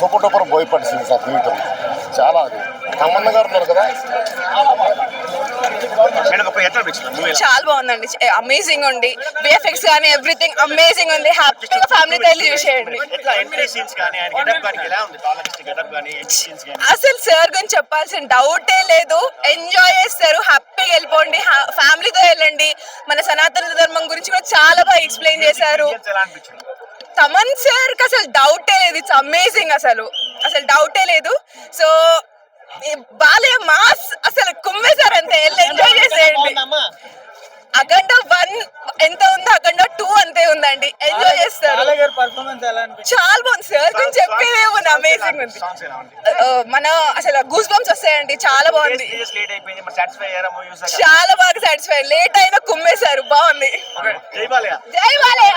Super duper భయపడి scenes ఆ తీయటం చాలా అది తమన్న గారు ఉన్నారు కదా. చాలా బాగుందండి, అమేజింగ్ ఉంది. విఎఫ్ఎక్స్ కానీ ఎవ్రీథింగ్ అమేజింగ్ ఉంది. హ్యాపీగా ఫ్యామిలీతో వెళ్ళి చూసేయండి. అసలు సార్ గురించి చెప్పాల్సిన డౌటే లేదు. ఎంజాయ్ చేస్తారు, హ్యాపీగా వెళ్ళిపోండి, ఫ్యామిలీతో వెళ్ళండి. మన సనాతన ధర్మం గురించి కూడా చాలా బాగా ఎక్స్ప్లెయిన్ చేశారు. తమన్ సార్ కి అసలు డౌటే లేదు, ఇట్స్ అమేజింగ్, అసలు డౌటే లేదు. సో బాలయ్య మాస్ అసలు కుమ్మేశారు, అంతే వెళ్ళి ఎంజాయ్ చేసేయండి. అఖండ 1 ఎంత ఉందో అఖండ 2 అంతే ఉందండి, ఎంజాయ్ చేస్తారు. చాలా బాగుంది, సార్ గురించి చెప్పేదే ఉంది, అమేజింగ్ ఉంది. మన అసలు గూస్ బంప్స్ వస్తాయండి, చాలా బాగుంది, చాలా బాగా సాటిస్ఫై. లేట్ అయినా కుమ్మేశారు, బాగుంది. జై బాలయ్య.